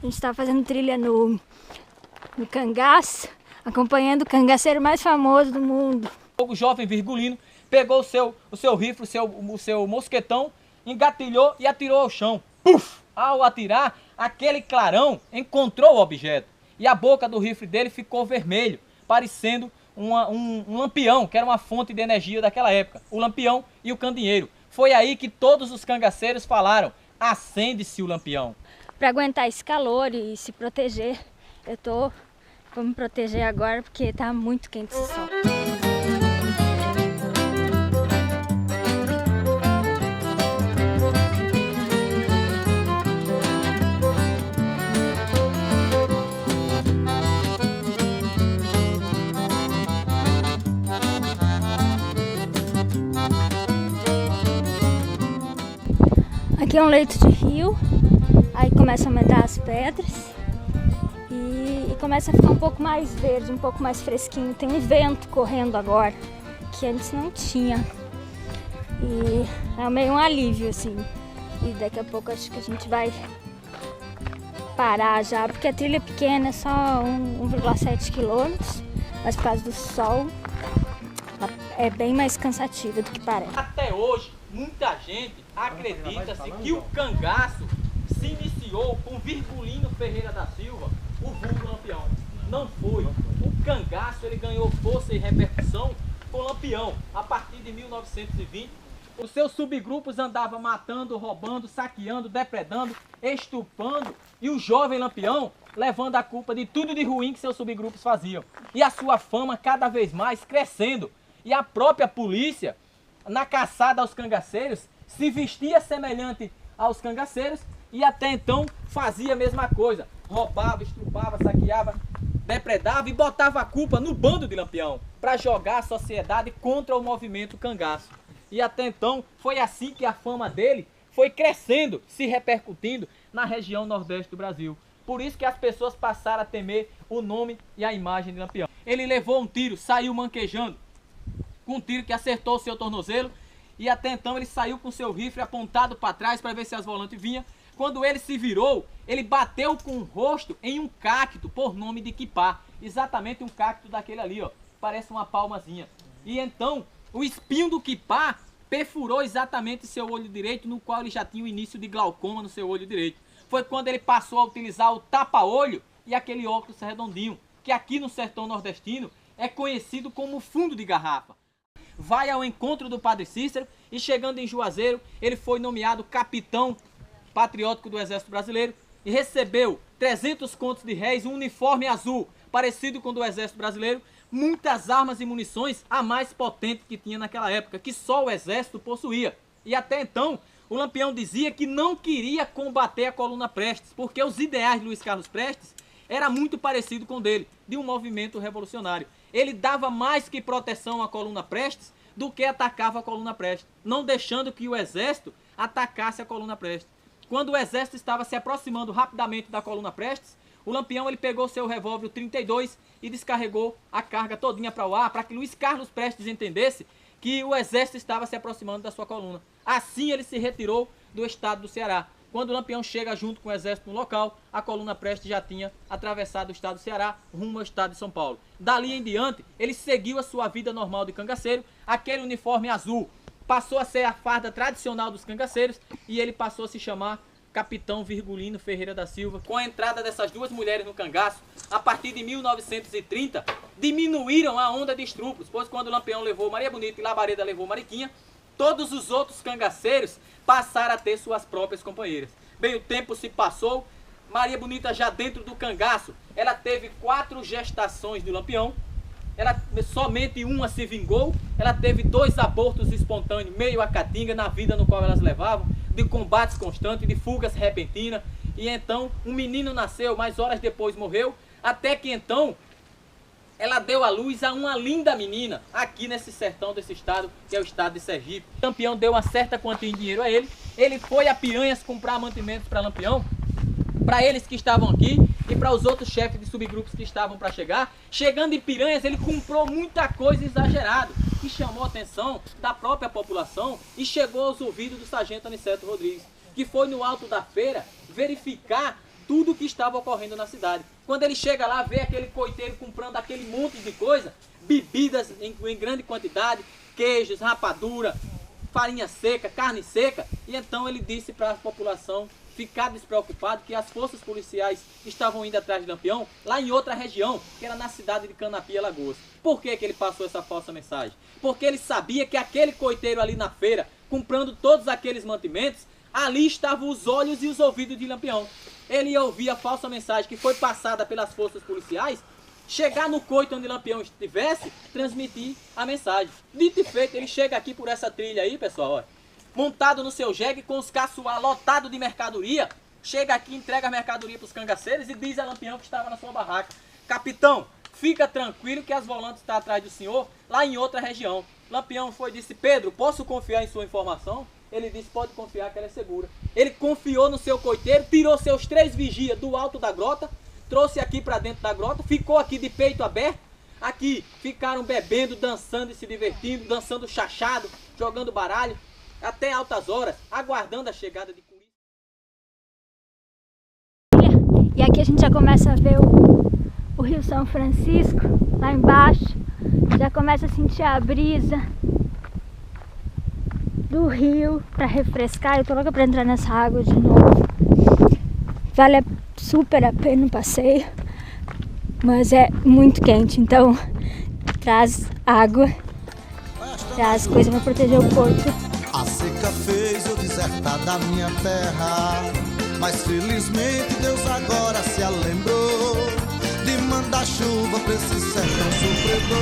A gente está fazendo trilha no cangaço, acompanhando o cangaceiro mais famoso do mundo. O jovem Virgulino pegou o seu rifle, o seu mosquetão, engatilhou e atirou ao chão. Puf! Ao atirar, aquele clarão encontrou o objeto e a boca do rifle dele ficou vermelho, parecendo um lampião, que era uma fonte de energia daquela época, o lampião e o candeeiro. Foi aí que todos os cangaceiros falaram: acende-se o lampião. Para aguentar esse calor e se proteger, vou me proteger agora porque tá muito quente esse sol. Aqui é um leito de rio, aí começa a aumentar as pedras e começa a ficar um pouco mais verde, um pouco mais fresquinho. Tem um vento correndo agora, que antes não tinha. E é meio um alívio, assim. E daqui a pouco acho que a gente vai parar já, porque a trilha é pequena, é só 1,7 km, mas por causa do sol é bem mais cansativa do que parece. Até hoje, muita gente acredita-se que o cangaço se iniciou com Virgulino Ferreira da Silva, o vulgo Lampião. Não foi. O cangaço ele ganhou força e repercussão com Lampião a partir de 1920. Os seus subgrupos andavam matando, roubando, saqueando, depredando, estupando, e o jovem Lampião levando a culpa de tudo de ruim que seus subgrupos faziam. E a sua fama cada vez mais crescendo. E a própria polícia, na caçada aos cangaceiros, se vestia semelhante aos cangaceiros e até então fazia a mesma coisa. Roubava, estrupava, saqueava, depredava e botava a culpa no bando de Lampião para jogar a sociedade contra o movimento cangaço. E até então foi assim que a fama dele foi crescendo, se repercutindo na região nordeste do Brasil. Por isso que as pessoas passaram a temer o nome e a imagem de Lampião. Ele levou um tiro, saiu manquejando, com um tiro que acertou o seu tornozelo, e até então ele saiu com seu rifle apontado para trás para ver se as volantes vinham. Quando ele se virou, ele bateu com o rosto em um cacto por nome de Quipá, exatamente um cacto daquele ali, ó, parece uma palmazinha. E então o espinho do Quipá perfurou exatamente seu olho direito, no qual ele já tinha o início de glaucoma no seu olho direito. Foi quando ele passou a utilizar o tapa-olho e aquele óculos redondinho, que aqui no sertão nordestino é conhecido como fundo de garrafa. Vai ao encontro do Padre Cícero e, chegando em Juazeiro, ele foi nomeado capitão patriótico do Exército Brasileiro e recebeu 300 contos de réis, um uniforme azul parecido com o do Exército Brasileiro, muitas armas e munições, a mais potente que tinha naquela época, que só o Exército possuía. E até então, o Lampião dizia que não queria combater a Coluna Prestes, porque os ideais de Luiz Carlos Prestes era muito parecido com o dele, de um movimento revolucionário. Ele dava mais que proteção à Coluna Prestes do que atacava a Coluna Prestes, não deixando que o Exército atacasse a Coluna Prestes. Quando o Exército estava se aproximando rapidamente da Coluna Prestes, o Lampião ele pegou seu revólver 32 e descarregou a carga todinha para o ar, para que Luiz Carlos Prestes entendesse que o Exército estava se aproximando da sua coluna. Assim ele se retirou do estado do Ceará. Quando o Lampião chega junto com o Exército no local, a Coluna Prestes já tinha atravessado o estado do Ceará rumo ao estado de São Paulo. Dali em diante, ele seguiu a sua vida normal de cangaceiro. Aquele uniforme azul passou a ser a farda tradicional dos cangaceiros e ele passou a se chamar Capitão Virgulino Ferreira da Silva. Com a entrada dessas duas mulheres no cangaço, a partir de 1930, diminuíram a onda de estupros, pois quando o Lampião levou Maria Bonita e Labareda levou Mariquinha, todos os outros cangaceiros passaram a ter suas próprias companheiras. Bem, o tempo se passou, Maria Bonita já dentro do cangaço, ela teve 4 gestações do Lampião, somente uma se vingou, ela teve 2 abortos espontâneos, meio a catinga, na vida no qual elas levavam, de combates constantes, de fugas repentinas, e então um menino nasceu, mas horas depois morreu, até que então ela deu à luz a uma linda menina, aqui nesse sertão desse estado, que é o estado de Sergipe. O Lampião deu uma certa quantia de dinheiro a ele, ele foi a Piranhas comprar mantimentos para Lampião, para eles que estavam aqui e para os outros chefes de subgrupos que estavam para chegar. Chegando em Piranhas, ele comprou muita coisa exagerada, que chamou a atenção da própria população e chegou aos ouvidos do sargento Aniceto Rodrigues, que foi no alto da feira verificar tudo o que estava ocorrendo na cidade. Quando ele chega lá, vê aquele coiteiro comprando aquele monte de coisa, bebidas em grande quantidade, queijos, rapadura, farinha seca, carne seca, e então ele disse para a população ficar despreocupado que as forças policiais estavam indo atrás de Lampião lá em outra região, que era na cidade de Canapi, Alagoas. Por que ele passou essa falsa mensagem? Porque ele sabia que aquele coiteiro ali na feira, comprando todos aqueles mantimentos, ali estavam os olhos e os ouvidos de Lampião. Ele ia ouvir a falsa mensagem que foi passada pelas forças policiais, chegar no coito onde Lampião estivesse, transmitir a mensagem. Dito e feito, ele chega aqui por essa trilha aí, pessoal, olha, montado no seu jegue, com os caçoar lotados de mercadoria, chega aqui, entrega a mercadoria para os cangaceiros e diz a Lampião que estava na sua barraca: capitão, fica tranquilo que as volantes estão atrás do senhor, lá em outra região. Lampião foi e disse: Pedro, posso confiar em sua informação? Ele disse: pode confiar que ela é segura. Ele confiou no seu coiteiro, tirou seus 3 vigias do alto da grota, trouxe aqui para dentro da grota, ficou aqui de peito aberto. Aqui ficaram bebendo, dançando e se divertindo, dançando chachado, jogando baralho, até altas horas, aguardando a chegada de polícia. E aqui a gente já começa a ver o Rio São Francisco, lá embaixo. Já começa a sentir a brisa do rio para refrescar. Eu tô louca para entrar nessa água de novo. Vale super a pena o passeio, mas é muito quente, então traz água, traz coisa para proteger o corpo. A seca fez eu desertar da minha terra, mas felizmente Deus agora se lembrou de mandar chuva pra esse sertão sofredor.